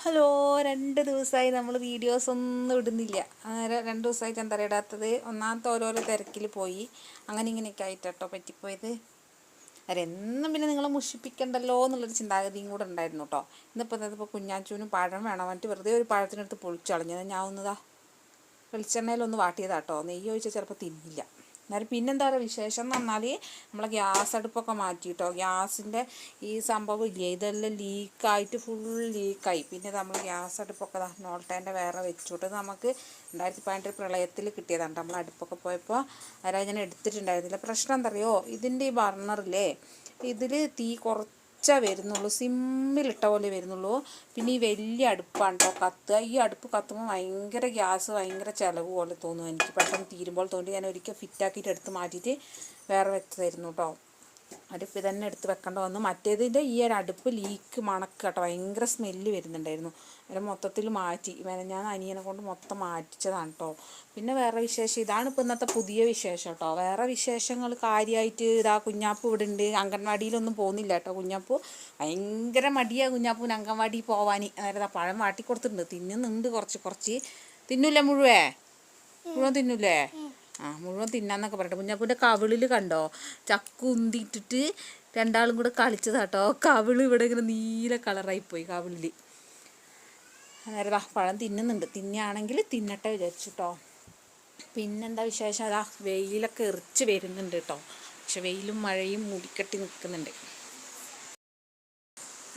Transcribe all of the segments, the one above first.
Hello, 2 ദിവസമായി നമ്മൾ videos ഒന്നും ഇടുന്നില്ല. 2 ദിവസമായിട്ട് എന്താ പറയുക ഇടാത്തത്? ഒന്നാമത്തെ ഓരോരോ തിരക്കിൽ പോയി, അങ്ങനെ ഇങ്ങനെയൊക്കെ ആയിട്ടോ പറ്റിപ്പോയത്. എന്നും പിന്നെ നിങ്ങളെ മുഷിപ്പിക്കണ്ടല്ലോ എന്നുള്ളൊരു ചിന്താഗതിയും കൂടെ ഉണ്ടായിരുന്നു കേട്ടോ. ഇന്നിപ്പോൾ കുഞ്ഞാച്ചൂനും പഴം വേണം പറഞ്ഞിട്ട് വെറുതെ ഒരു പഴത്തിനടുത്ത് പൊളിച്ചു കളഞ്ഞത്. ഞാൻ ഒന്നതാ വെളിച്ചെണ്ണയിലൊന്ന് വാട്ടിയതാട്ടോ. നെയ്യ് ഒഴിച്ചാൽ ചിലപ്പോൾ തിന്നില്ല. എന്നാലും പിന്നെന്താ പറയുക വിശേഷം എന്ന് പറഞ്ഞാൽ നമ്മളെ ഗ്യാസ് അടുപ്പൊക്കെ മാറ്റിയിട്ടോ. ഗ്യാസിൻ്റെ ഈ സംഭവം ഇല്ലേ, ഇതെല്ലാം ലീക്കായിട്ട് ഫുൾ ലീക്കായി. പിന്നെ നമ്മൾ ഗ്യാസ് അടുപ്പൊക്കെ നോൾട്ടേൻ്റെ വേറെ വെച്ചുകൊണ്ട് നമുക്ക് 2018 പ്രളയത്തിൽ കിട്ടിയതാണ്. നമ്മൾ അടുപ്പൊക്കെ പോയപ്പോൾ ആരാ ഞാൻ എടുത്തിട്ടുണ്ടായിരുന്നില്ല. പ്രശ്നം എന്താ അറിയോ, ഇതിൻ്റെ ഈ ബർണറില്ലേ, ഇതിൽ തീ കുറച്ചേ വരുന്നുള്ളൂ, സിമ്മിലിട്ട പോലെ വരുന്നുള്ളൂ. പിന്നെ ഈ വലിയ അടുപ്പാണ് കേട്ടോ കത്തുക. ഈ അടുപ്പ് കത്തുമ്പോൾ ഭയങ്കര ഗ്യാസ്, ഭയങ്കര ചിലവ് പോലെ തോന്നും എനിക്ക്. പെട്ടെന്ന് തീരുമ്പോൾ തോന്നി ഞാൻ ഒരിക്കൽ ഫിറ്റാക്കിയിട്ട് എടുത്ത് മാറ്റിയിട്ട് വേറെ വെച്ചതായിരുന്നു കേട്ടോ. അടുപ്പ് തന്നെ എടുത്ത് വെക്കേണ്ട വന്നു. മറ്റേതിൻ്റെ ഈ ഒരു അടുപ്പ് ലീക്ക് മണക്ക് കേട്ടോ, ഭയങ്കര സ്മെല്ല് വരുന്നുണ്ടായിരുന്നു. അതിന് മൊത്തത്തിൽ മാറ്റി. ഞാൻ അനിയനെ കൊണ്ട് മൊത്തം മാറ്റിച്ചതാണ് കേട്ടോ. പിന്നെ വേറെ വിശേഷം ഇതാണ് ഇപ്പോൾ ഇന്നത്തെ പുതിയ വിശേഷം കേട്ടോ. വേറെ വിശേഷങ്ങൾ കാര്യമായിട്ട് ഇതാ കുഞ്ഞാപ്പൂ ഇവിടെ ഉണ്ട്. അംഗൻവാടിയിലൊന്നും പോകുന്നില്ല കേട്ടോ. കുഞ്ഞാപ്പൂ ഭയങ്കര മടിയാണ് കുഞ്ഞാപ്പൂന് അംഗൻവാടി പോവാൻ. അതായത് പഴം വാട്ടി കൊടുത്തിട്ടുണ്ട്, തിന്നുന്നുണ്ട് കുറച്ച്. തിന്നൂല്ലേ മുഴുവൻ തിന്നൂല്ലേ? മുഴുവൻ തിന്നാന്നൊക്കെ പറയട്ടെ. കുഞ്ഞാപ്പൂൻ്റെ കവിളിൽ കണ്ടോ ചക്കു ഉന്തിയിട്ടിട്ട് രണ്ടാളും കൂടെ കളിച്ചതാട്ടോ. കവിള് ഇവിടെ ഇങ്ങനെ നീല കളറായിപ്പോയി കവിളിൽ. അന്നേരം പഴം തിന്നുന്നുണ്ട്. തിന്നുകയാണെങ്കിൽ തിന്നട്ടെ വിചാരിച്ചിട്ടോ. പിന്നെന്താ വിശേഷം? അതാ വെയിലൊക്കെ എറിച്ച് വരുന്നുണ്ട് കേട്ടോ. പക്ഷെ വെയിലും മഴയും മൂടിക്കെട്ടി നിൽക്കുന്നുണ്ട്.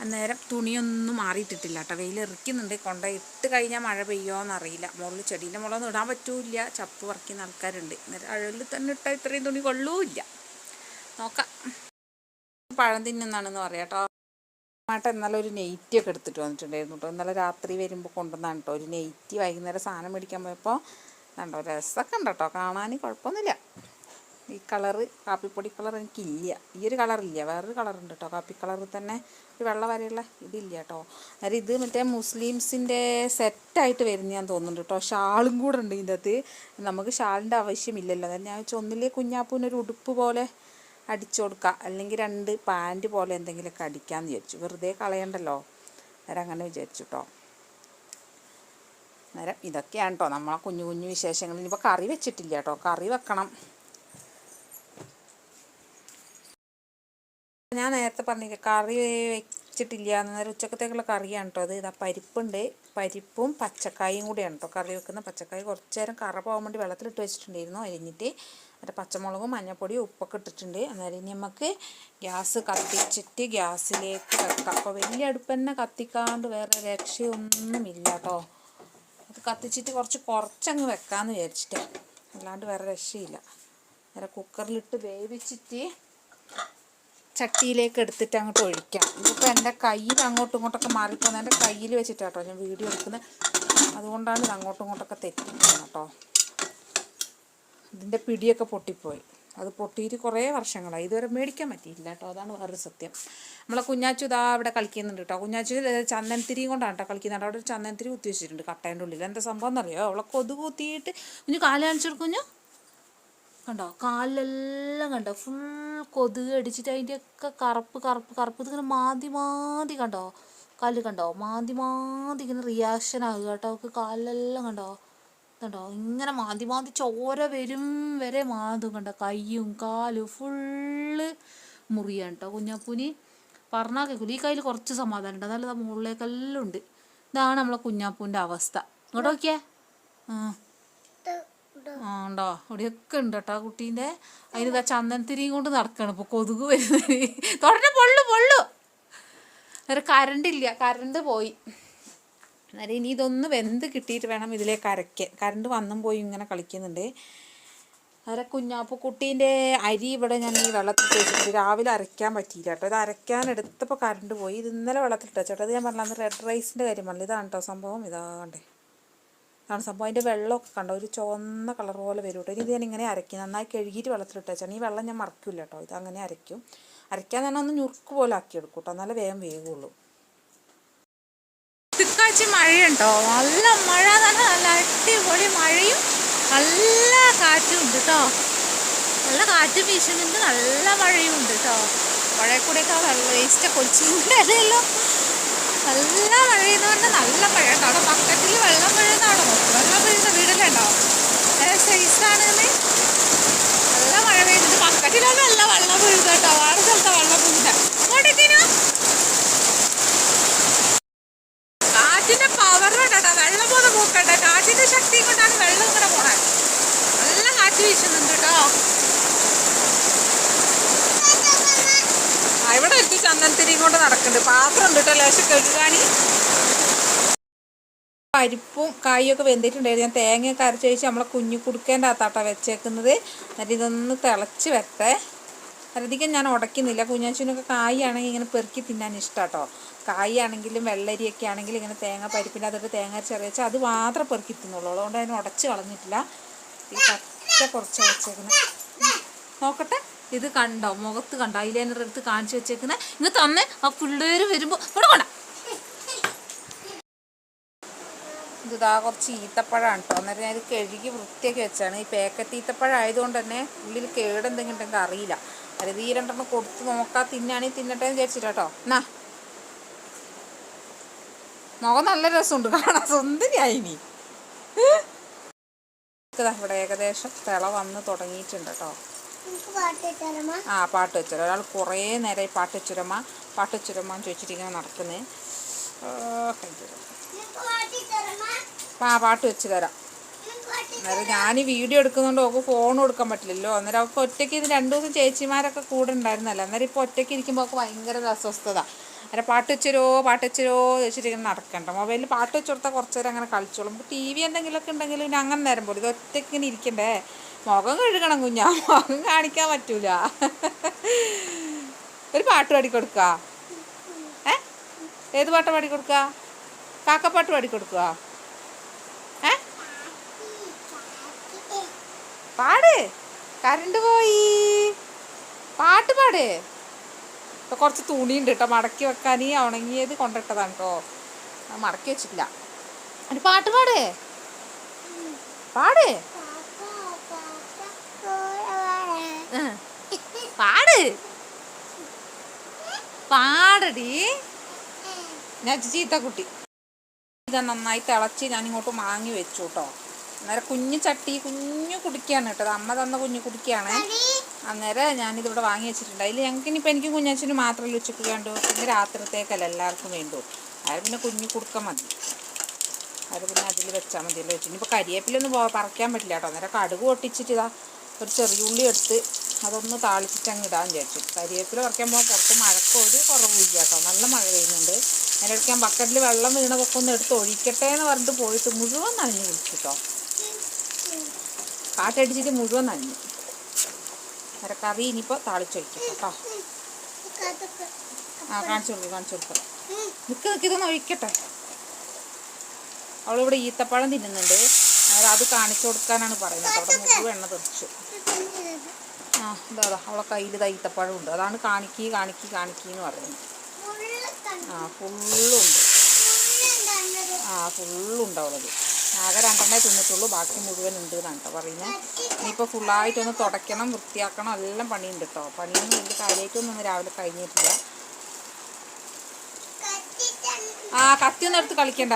അന്നേരം തുണിയൊന്നും മാറിയിട്ടിട്ടില്ല കേട്ടോ. വെയിൽ എറിക്കുന്നുണ്ട്. ഇട്ട് കഴിഞ്ഞാൽ മഴ പെയ്യുമോയെന്നറിയില്ല. മുകളിൽ ചെടീൻ്റെ മുകളൊന്നും ഇടാൻ പറ്റൂല, ചപ്പ് പറിക്കുന്ന ആൾക്കാരുണ്ട്. അന്നേരം അഴലിൽ തന്നെ ഇട്ടാൽ ഇത്രയും തുണി കൊള്ളൂല്ല. നോക്കാം. പഴം തിന്നുന്നാണെന്ന് പറയാം കേട്ടോ. മാട്ട ഇന്നലെ ഒരു നെയ്റ്റിയൊക്കെ എടുത്തിട്ട് വന്നിട്ടുണ്ടായിരുന്നു കേട്ടോ. ഇന്നലെ രാത്രി വരുമ്പോൾ കൊണ്ടുവന്നാണ് കേട്ടോ ഒരു നെയ്റ്റി. വൈകുന്നേരം സാധനം മേടിക്കാൻ പോയപ്പോൾ കണ്ടോ, രസമൊക്കെ ഉണ്ട് കേട്ടോ കാണാൻ, കുഴപ്പമൊന്നുമില്ല. ഈ കളറ് കാപ്പിപ്പൊടി കളർ എനിക്കില്ല. ഈ ഒരു കളറില്ല, വേറൊരു കളറുണ്ട് കേട്ടോ. കാപ്പി കളറിൽ തന്നെ ഒരു വെള്ള വരെയുള്ള ഇതില്ല കേട്ടോ. അതായത് ഇത് മറ്റേ മുസ്ലിംസിൻ്റെ സെറ്റായിട്ട് വരുന്നതാന്ന് തോന്നുന്നുണ്ട് കേട്ടോ. ഷാളും കൂടെ ഉണ്ട് ഇതിൻ്റെ അകത്ത്. നമുക്ക് ഷാളിൻ്റെ ആവശ്യമില്ലല്ലോ. അതായത് ഞാൻ ഒന്നില്ലേ കുഞ്ഞാപ്പൂനൊരു ഉടുപ്പ് പോലെ അടിച്ചു കൊടുക്കുക, അല്ലെങ്കിൽ 2 പാൻറ്റ് പോലെ എന്തെങ്കിലുമൊക്കെ അടിക്കാമെന്ന് വിചാരിച്ചു. വെറുതെ കളയണ്ടല്ലോ, അന്നേരം അങ്ങനെ വിചാരിച്ചു കേട്ടോ. അന്നേരം ഇതൊക്കെയാണ് കേട്ടോ നമ്മളെ കുഞ്ഞു വിശേഷങ്ങൾ. ഇനിയിപ്പോൾ കറി വെച്ചിട്ടില്ല കേട്ടോ, കറി വെക്കണം. ഞാൻ നേരത്തെ പറഞ്ഞില്ല കറി വെച്ചിട്ടില്ല. അന്നേരം ഉച്ചക്കത്തേക്കുള്ള കറിയാണ് കേട്ടോ അത്. ഇതാ പരിപ്പുണ്ട്, പരിപ്പും പച്ചക്കായും കൂടിയാണ് കേട്ടോ കറി വെക്കുന്ന. പച്ചക്കായ കുറച്ച് നേരം കറ പോകാൻ വേണ്ടി വെള്ളത്തിലിട്ട് വെച്ചിട്ടുണ്ടായിരുന്നു, അരിഞ്ഞിട്ട്. എന്നിട്ട് പച്ചമുളകും മഞ്ഞൾപ്പൊടിയും ഉപ്പൊക്കെ ഇട്ടിട്ടുണ്ട്. അന്നേരം ഇനി നമുക്ക് ഗ്യാസ് കത്തിച്ചിട്ട് ഗ്യാസിലേക്ക് വെക്കാം. അപ്പോൾ വലിയ അടുപ്പ് തന്നെ കത്തിക്കാണ്ട് വേറെ രക്ഷയൊന്നുമില്ല കേട്ടോ. അത് കത്തിച്ചിട്ട് കുറച്ചങ്ങ് വെക്കാമെന്ന് വിചാരിച്ചിട്ട്, അല്ലാണ്ട് വേറെ രക്ഷയില്ല. അന്നേരം കുക്കറിലിട്ട് വേവിച്ചിട്ട് ചട്ടിയിലേക്ക് എടുത്തിട്ട് അങ്ങോട്ട് ഒഴിക്കാം. ഇതിപ്പോൾ എൻ്റെ കയ്യിൽ അങ്ങോട്ടും ഇങ്ങോട്ടൊക്കെ മാറിപ്പോകുന്നത് എൻ്റെ കയ്യിൽ വെച്ചിട്ടാട്ടോ ഞാൻ വീഡിയോ എടുക്കുന്നത്. അതുകൊണ്ടാണ് ഇത് അങ്ങോട്ടും ഇങ്ങോട്ടൊക്കെ തെറ്റിപ്പോകുന്നത് കേട്ടോ. ഇതിൻ്റെ പിടിയൊക്കെ പൊട്ടിപ്പോയി. അത് പൊട്ടിയിട്ട് കുറേ വർഷങ്ങളായി, ഇതുവരെ മേടിക്കാൻ പറ്റിയില്ല കേട്ടോ. അതാണ് വേറൊരു സത്യം. നമ്മളെ കുഞ്ഞാച്ചു ഇതാ ഇവിടെ കളിക്കുന്നുണ്ട് കേട്ടോ. കുഞ്ഞാച്ചു ചന്ദനത്തിരിയും കൊണ്ടാണ് കേട്ടോ കളിക്കുന്നുണ്ട്. അവിടെ ഒരു ചന്ദനത്തിരി കുത്തി വെച്ചിട്ടുണ്ട് കട്ടേൻ്റെ ഉള്ളിൽ. എന്താ സംഭവം എന്നറിയോ, അവളെ കൊതുക് കുത്തിയിട്ട് കുഞ്ഞു കാല് കാണിച്ചു കൊടുക്കുഞ്ഞു കണ്ടോ, കാലിലെല്ലാം കണ്ടോ ഫുൾ കൊതുക് അടിച്ചിട്ട് അതിൻ്റെയൊക്കെ കറുപ്പ് ഇതിങ്ങനെ മാതി കണ്ടോ, കാലിൽ കണ്ടോ മാതി ഇങ്ങനെ റിയാക്ഷൻ ആകുക കേട്ടോ. അവൾക്ക് കാലിലെല്ലാം കണ്ടോ ഇങ്ങനെ മാതി ചോര വരും വരെ മാതും കണ്ടോ. കയ്യും കാലും ഫുള്ള് മുറിയാണ് കേട്ടോ കുഞ്ഞാപ്പൂന്. പറഞ്ഞാൽ കേൾക്കില്ല. ഈ കയ്യിൽ കുറച്ച് സമാധാനം ഉണ്ട്, നല്ലതാ മുകളിലേക്കെല്ലാം ഉണ്ട്. ഇതാണ് നമ്മളെ കുഞ്ഞാപ്പൂൻ്റെ അവസ്ഥ. ഇങ്ങോട്ട് നോക്കിയേ. ഉണ്ടോ, ഇവിടെയൊക്കെ ഉണ്ട് കേട്ടോ കുട്ടീൻ്റെ. അതിന് ചന്ദനത്തിരിയും കൊണ്ട് നടക്കണം ഇപ്പോൾ കൊതുക് വരുന്നത്. തുടനെ പൊള്ളു. അന്നേരം കറണ്ട് പോയി. അന്നേരം ഇനി ഇതൊന്ന് വെന്ത് കിട്ടിയിട്ട് വേണം ഇതിലേക്ക് അരയ്ക്കാൻ. കറണ്ട് വന്നും പോയി ഇങ്ങനെ കളിക്കുന്നുണ്ട്. അന്നേരം കുഞ്ഞാപ്പൂ കുട്ടീൻ്റെ അരി ഇവിടെ ഞാൻ ഈ വെള്ളത്തിൽ വെച്ചിട്ട് രാവിലെ അരയ്ക്കാൻ പറ്റിയില്ല കേട്ടോ. ഇത് അരയ്ക്കാൻ എടുത്തപ്പോൾ കറണ്ട് പോയി. ഇത് ഇന്നലെ വെള്ളത്തിലിട്ട് ചേട്ടാ. അത് ഞാൻ പറഞ്ഞത് റെഡ് റൈസിൻ്റെ കാര്യം പറഞ്ഞത്. ഇതാണ് കേട്ടോ സംഭവം. ഇതാണ്ടേ ആണ് സംഭവം. അതിൻ്റെ വെള്ളമൊക്കെ കണ്ടോ ഒരു ചുവന്ന കളർ പോലെ വരും കേട്ടോ. ഇത് ഞാൻ ഇങ്ങനെ അരയ്ക്കും, നന്നായി കഴുകിയിട്ട് വെള്ളത്തിലിട്ട് വെച്ചാൽ. ഈ വെള്ളം ഞാൻ മറക്കില്ല കേട്ടോ. ഇതങ്ങനെ അരയ്ക്കാൻ തന്നെ ഒന്ന് ഞുറുക്ക് പോലെ ആക്കിയെടുക്കും കേട്ടോ, എന്നാലേ വേഗം വേകുള്ളൂ. തിക്കാച്ചി മഴയുണ്ടോ, നല്ല മഴ തന്നെ, നല്ല അടിപൊളി മഴയും നല്ല കാറ്റും ഉണ്ട് കേട്ടോ. നല്ല കാറ്റും വീശുന്നുണ്ട്, നല്ല മഴയും ഉണ്ട് കേട്ടോ. മഴയിൽ കൂടെയൊക്കെ വേസ്റ്റൊക്കെ ഒളിച്ചിട്ടുണ്ടല്ലോ. നല്ല മഴയും പെയ്യുന്നതുകൊണ്ട് നല്ല മഴ ഉണ്ടോ? അവിടെ ബക്കറ്റിൽ വെള്ളം വീഴുന്നാണോ? വെള്ളം വീഴുന്ന വീടല്ലുണ്ടോ? സൈസാണ്. നല്ല മഴ പെയ്തിട്ട് ബക്കറ്റിലാണ് നല്ല വെള്ളം വീഴുന്നത് കേട്ടോ. വേറെ സ്ഥലത്തെ വെള്ളം വീഴുന്നത് ഇങ്ങോട്ടേക്കിനു കാറ്റിന്റെ പവർ കൊണ്ടാട്ടോ വെള്ളം പോലെ പോക്കട്ടെ. കാറ്റിന്റെ ശക്തി കൊണ്ടാണ് വെള്ളം ഇങ്ങനെ പോണേ. നല്ല കാറ്റ് വീശുന്നുണ്ട് കേട്ടോ. ഇവിടെ എത്തി ചന്ദനത്തിരിയും കൊണ്ട് നടക്കുന്നുണ്ട്. പാത്രം ഉണ്ട് കേട്ടോ ലേശം കഴുകാനി. പരിപ്പും കായൊക്കെ വെന്തിട്ടുണ്ടായിരുന്നു. ഞാൻ തേങ്ങയൊക്കെ അരച്ച് വെച്ച് നമ്മളെ കുഞ്ഞു കുടുക്കേൻ്റെ അകത്താട്ടോ വെച്ചേക്കുന്നത്. എന്നിട്ട് ഇതൊന്ന് തിളച്ച് വരട്ടെ. അധികം ഞാൻ ഉടയ്ക്കുന്നില്ല. കുഞ്ഞാച്ചൂനൊക്കെ കായാണെങ്കിൽ ഇങ്ങനെ പെറുക്കി തിന്നാൻ ഇഷ്ടം കേട്ടോ. കായാണെങ്കിലും വെള്ളരിയൊക്കെ ആണെങ്കിലും ഇങ്ങനെ തേങ്ങ പരിപ്പിൻ്റെ അതൊക്കെ തേങ്ങ അരച്ച് വെച്ചാൽ അത് മാത്രം പെറുക്കി തിന്നുള്ളൂ. അതുകൊണ്ട് അതിന് ഉടച്ച് കളഞ്ഞിട്ടില്ല. ഈ പച്ച കുറച്ച് വെച്ചേക്കുന്നത് നോക്കട്ടെ. ഇത് കണ്ടോ? മുഖത്ത് കണ്ടോ? ഐലൈനർ എടുത്ത് കാണിച്ച് വെച്ചേക്കുന്നത്. ഇങ്ങ് തന്നെ ആ പിള്ളേർ വരുമ്പോൾ ഇവിടെ കൊണ്ട. ഇതാ കുറച്ച് ഈത്തപ്പഴമാണ് കേട്ടോ. അന്നേരം ഞാൻ ഇത് കഴുകി വൃത്തിയാക്കി വെച്ചാണ്. ഈ പാക്കറ്റ് ഈത്തപ്പഴം ആയതുകൊണ്ട് തന്നെ ഉള്ളിൽ കേടെന്തെങ്കിലും ഉണ്ടെങ്കിൽ അറിയില്ല. അത് ഈ രണ്ടെണ്ണം കൊടുത്ത് നോക്കാം. തിന്നാണെങ്കിൽ തിന്നട്ടെ എന്ന് വിചാരിച്ചിട്ട് കേട്ടോ. എന്നാ മുഖം നല്ല രസമുണ്ട് കാണാൻ. സുന്ദരിയായിനി. ഇവിടെ ഏകദേശം തിള വന്ന് തുടങ്ങിയിട്ടുണ്ട് കേട്ടോ. ആ പാട്ട് വെച്ചോ. ഒരാൾ കുറേ നേരമായി പാട്ട് വെച്ചുരമ്മ പാട്ട് വെച്ചുരമ്മ ചോദിച്ചിട്ട് ഇങ്ങനെ നടക്കുന്നത്. പാട്ട് വെച്ച് തരാം. അന്നേരം ഞാൻ വീഡിയോ എടുക്കുന്നതുകൊണ്ട് അവൾക്ക് ഫോൺ കൊടുക്കാൻ പറ്റില്ലല്ലോ. അന്നേരം അവൾക്ക് ഒറ്റയ്ക്ക് ഇത് 2 ദിവസം ചേച്ചിമാരൊക്കെ കൂടെ ഉണ്ടായിരുന്നല്ലോ. അന്നേരം ഇപ്പോൾ ഒറ്റയ്ക്ക് ഇരിക്കുമ്പോൾ അവൾക്ക് ഭയങ്കര അസ്വസ്ഥത. അന്നേരം പാട്ട് വെച്ചരോ ചോദിച്ചിട്ട് ഇങ്ങനെ നടക്കണ്ട. മൊബൈലിൽ പാട്ട് വെച്ച് കൊടുത്താൽ കുറച്ച് നേരം അങ്ങനെ കളിച്ചോളും. നമുക്ക് ടി വി എന്തെങ്കിലുമൊക്കെ ഉണ്ടെങ്കിൽ പിന്നെ അങ്ങനെ നേരം പോലും. ഇത് ഒറ്റയ്ക്ക് ഇങ്ങനെ ഇരിക്കണ്ടേ. മുഖം കഴുകണം കുഞ്ഞാ. മുഖം കാണിക്കാൻ പറ്റൂല. ഒരു പാട്ട് പാടിക്കൊടുക്കുക. ഏത് പാട്ട് പാടിക്കൊടുക്കുക? കാക്കപ്പാട്ട് പാടിക്കൊടുക്കുക. പാട്. കറണ്ട് പോയി. പാട്ട് പാട്. ഇപ്പം കുറച്ച് തുണിയുണ്ട് കേട്ടോ മടക്കി വെക്കാൻ. ഉണങ്ങിയത് കൊണ്ടിട്ടതാണ് കേട്ടോ. മടക്കി വെച്ചിട്ടില്ല. ഒരു പാട്ട് പാട്. പാട് പാട് പാടടി. ഞാൻ ചീത്തക്കുട്ടി. ഇത് നന്നായി തിളച്ച് ഞാൻ ഇങ്ങോട്ട് വാങ്ങി വെച്ചു കേട്ടോ. അന്നേരം കുഞ്ഞു ചട്ടി കുഞ്ഞു കുടിക്കുകയാണ് കേട്ടോ. അമ്മ തന്ന കുഞ്ഞു കുടിക്കുകയാണ്. അന്നേരം ഞാനിതിവിടെ വാങ്ങി വെച്ചിട്ടുണ്ട്. അതിൽ ഞങ്ങൾക്കിനിപ്പോൾ എനിക്കും കുഞ്ഞാച്ചനും മാത്രമല്ല ഉച്ചയ്ക്ക് വേണ്ടു. പിന്നെ രാത്രിത്തേക്കല്ല എല്ലാവർക്കും വേണ്ടു. അത് പിന്നെ കുഞ്ഞു കുടുക്ക മതി. അത് പിന്നെ അതിൽ വെച്ചാൽ മതിയല്ലോ വെച്ചു. ഇനിയിപ്പോൾ കരിവേപ്പിലൊന്നും പറിക്കാൻ പറ്റില്ല കേട്ടോ. അന്നേരം കടുക് പൊട്ടിച്ചിട്ട് ഇതാ ഒരു ചെറിയുള്ളി എടുത്ത് അതൊന്ന് താളിച്ചിട്ട് അങ്ങ് ഇടാൻ വിചാരിച്ചു. കരിവേപ്പില പറിക്കാൻ പോകാൻ പുറത്ത് മഴക്ക് ഒരു കുറവില്ല കേട്ടോ. നല്ല മഴ പെയ്യുന്നുണ്ട്. അതിനിടയ്ക്ക് ഞാൻ ബക്കറ്റിൽ വെള്ളം വീണതൊക്കെ ഒന്ന് എടുത്ത് ഒഴിക്കട്ടെ എന്ന് പറഞ്ഞിട്ട് പോയിട്ട് മുഴുവൻ നനഞ്ഞ് കുടിച്ചു കേട്ടോ. കാറ്റടിച്ചിട്ട് മുഴുവൻ നനഞ്ഞു. അന്നേരം കറി ഇനിയിപ്പോൾ താളിച്ചൊഴിക്കും കേട്ടോ. കാണിച്ചു കൊടുക്കാം. ഇതൊന്ന് ഒഴിക്കട്ടെ. അവളിവിടെ ഈത്തപ്പഴം തിന്നുന്നുണ്ട്. അന്നേരം അത് കാണിച്ചു കൊടുക്കാനാണ് പറയുന്നത്. അവിടെ മുഴുവൻ എണ്ണ തെറിച്ചു. ഇതാ അവളെ കയ്യിൽ ഈത്തപ്പഴം ഉണ്ട്. അതാണ് കാണിക്കീന്ന് പറയുന്നത്. ഫുള്ളുണ്ട്. ഫുള്ളുണ്ട് അവളത്. ആകെ 2 തിന്നിട്ടുള്ളൂ. ബാക്കി മുഴുവൻ ഉണ്ട് എന്നാണ് കേട്ടോ പറയുന്നത്. ഇനിയിപ്പോൾ ഫുള്ളായിട്ടൊന്ന് തുടയ്ക്കണം, വൃത്തിയാക്കണം, എല്ലാം പണിയുണ്ട് കേട്ടോ. പണിയൊന്നും വലിയ കാര്യമായിട്ടൊന്നും രാവിലെ കഴിഞ്ഞിട്ടില്ല. കത്തിയൊന്നും എടുത്ത് കളിക്കണ്ട.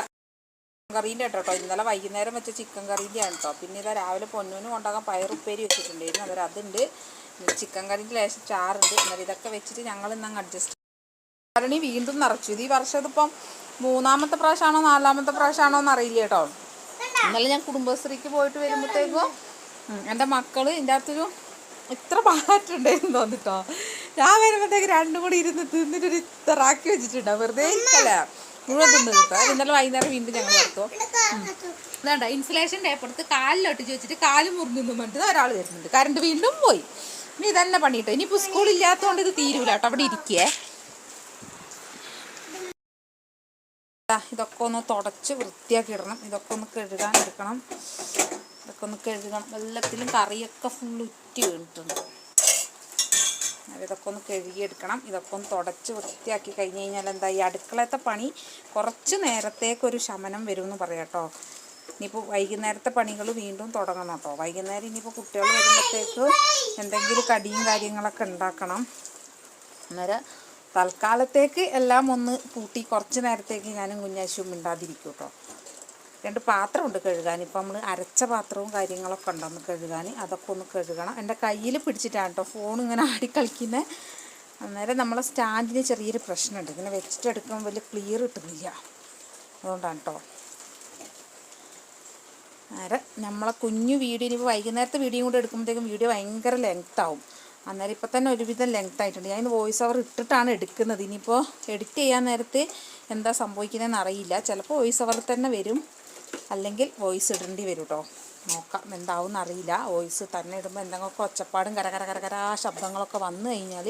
കറീൻ്റെ കേട്ടോ. ഇന്നലെ വൈകുന്നേരം വെച്ച ചിക്കൻ കറീൻ്റെയാണ് കേട്ടോ. പിന്നെ ഇതാ രാവിലെ പൊന്നൂന് കൊണ്ടാകാൻ പയറുപ്പേരി വെച്ചിട്ടുണ്ടായിരുന്നു. അന്നേരം അതുണ്ട്. ചിക്കൻ കറീൻ്റെ ലേശം ചാറുണ്ട്. അന്നേരം ഇതൊക്കെ വെച്ചിട്ട് ഞങ്ങൾ ഇന്നങ്ങ് അഡ്ജസ്റ്റ്. ഭരണി വീണ്ടും നിറച്ചു. ഇത് ഈ വർഷം ഇതിപ്പം 3-ാമത്തെ പ്രാവശ്യമാണോ 4-ാമത്തെ പ്രാവശ്യമാണോ എന്ന് അറിയില്ല കേട്ടോ. ഇന്നലെ ഞാൻ കുടുംബശ്രീക്ക് പോയിട്ട് വരുമ്പോഴത്തേക്കും എൻ്റെ മക്കൾ ഇതിൻ്റെ അകത്തൊരു ഇത്ര പാറ്റുണ്ടായിരുന്നു തോന്നിട്ടോ. ഞാൻ വരുമ്പോഴത്തേക്ക് 2 കൂടി ഇരുന്ന് തിന്നിട്ടൊരു ഇത്തറാക്കി വെച്ചിട്ടുണ്ടോ. വെറുതെ ഇല്ല മുഴുവൻ തിന്നു കിട്ടോ. ഇന്നലെ വൈകുന്നേരം വീണ്ടും ഞങ്ങൾ എടുത്തു. ഇതാണ്ട ഇൻസുലേഷൻ ടേപ്പ് എടുത്ത് കാലിലൊട്ടിച്ച് വെച്ചിട്ട് കാല് മുറിഞ്ഞൊന്നും പറഞ്ഞിട്ട് ഒരാൾ വരുന്നുണ്ട്. കറണ്ട് വീണ്ടും പോയി. ഇനി ഇതന്നെ പണിയിട്ടോ. ഇനിയിപ്പോൾ സ്കൂളില്ലാത്തതുകൊണ്ട് ഇത് തീരൂല കേട്ടോ. അവിടെ ഇരിക്കേ. ഇതൊക്കെ ഒന്ന് തുടച്ച് വൃത്തിയാക്കി ഇടണം. ഇതൊക്കെ ഒന്ന് കഴുകാൻ എടുക്കണം. ഇതൊക്കെ ഒന്ന് കഴുകണം. എല്ലാത്തിലും കറിയൊക്കെ ഫുൾ ഉറ്റി വീണിട്ടുണ്ട്. ഇതൊക്കെ ഒന്ന് കഴുകിയെടുക്കണം. ഇതൊക്കെ ഒന്ന് തുടച്ച് വൃത്തിയാക്കി കഴിഞ്ഞ് കഴിഞ്ഞാൽ എന്താ ഈ അടുക്കളത്തെ പണി കുറച്ച് നേരത്തേക്കൊരു ശമനം വരുമെന്ന് പറയാം കേട്ടോ. ഇനിയിപ്പോൾ വൈകുന്നേരത്തെ പണികൾ വീണ്ടും തുടങ്ങണം കേട്ടോ. വൈകുന്നേരം ഇനിയിപ്പോൾ കുട്ടികൾ വരുമ്പോഴത്തേക്ക് എന്തെങ്കിലും കടിയും കാര്യങ്ങളൊക്കെ ഉണ്ടാക്കണം. അന്നേരം തൽക്കാലത്തേക്ക് എല്ലാം ഒന്ന് പൂട്ടി കുറച്ച് നേരത്തേക്ക് ഞാനും കുഞ്ഞാശും മിണ്ടാതിരിക്കും കേട്ടോ. 2 പാത്രമുണ്ട് കഴുകാൻ. ഇപ്പം നമ്മൾ അരച്ച പാത്രവും കാര്യങ്ങളൊക്കെ ഉണ്ടോന്ന് കഴുകാൻ, അതൊക്കെ ഒന്ന് കഴുകണം. എൻ്റെ കയ്യിൽ പിടിച്ചിട്ടാണ് കേട്ടോ ഫോൺ ഇങ്ങനെ ആടിക്കളിക്കുന്നത്. അന്നേരം നമ്മളെ സ്റ്റാൻഡിന് ചെറിയൊരു പ്രശ്നമുണ്ട്, ഇങ്ങനെ വെച്ചിട്ടെടുക്കുമ്പോൾ വലിയ ക്ലിയർ കിട്ടുന്നില്ല, അതുകൊണ്ടാണ് കേട്ടോ. അന്നേരം നമ്മളെ കുഞ്ഞു വീഡിയോ ഇനിയിപ്പോൾ വൈകുന്നേരത്തെ വീഡിയോ കൂടെ എടുക്കുമ്പോഴത്തേക്കും വീഡിയോ ഭയങ്കര ലെങ്ത് ആവും. അന്നേരം ഇപ്പം തന്നെ ഒരുവിധം ലെങ്ത് ആയിട്ടുണ്ട്. ഞാൻ വോയിസ് ഓവർ ഇട്ടിട്ടാണ് എടുക്കുന്നത്. ഇനിയിപ്പോൾ എഡിറ്റ് ചെയ്യാൻ നേരത്ത് എന്താ സംഭവിക്കുന്നതെന്ന് അറിയില്ല. ചിലപ്പോൾ വോയിസ് ഓവർ തന്നെ വരും, അല്ലെങ്കിൽ വോയിസ് ഇടേണ്ടി വരും കേട്ടോ. നോക്കാം എന്താവും എന്നറിയില്ല. വോയിസ് തന്നെ ഇടുമ്പോൾ എന്തെങ്കിലുമൊക്കെ ഒച്ചപ്പാടും കരകര ശബ്ദങ്ങളൊക്കെ വന്നു കഴിഞ്ഞാൽ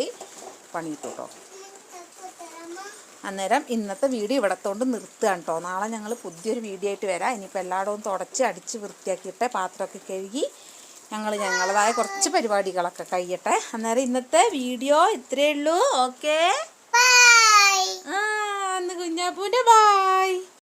പണി കിട്ടും കേട്ടോ. അന്നേരം ഇന്നത്തെ വീഡിയോ ഇവിടത്തോണ്ട് നിർത്തുകയാണ് കേട്ടോ. നാളെ ഞങ്ങൾ പുതിയൊരു വീഡിയോ ആയിട്ട് വരാം. ഇനിയിപ്പോൾ എല്ലായിടവും തുടച്ച് അടിച്ച് വൃത്തിയാക്കിയിട്ട് പാത്രമൊക്കെ കഴുകി ഞങ്ങളതായ കുറച്ച് പരിപാടികളൊക്കെ കഴിയട്ടെ. അന്നേരം ഇന്നത്തെ വീഡിയോ ഇത്രയേ ഉള്ളൂ. ഓക്കെ, അന്ന് കുഞ്ഞാപ്പൂൻ്റെ ബായ്.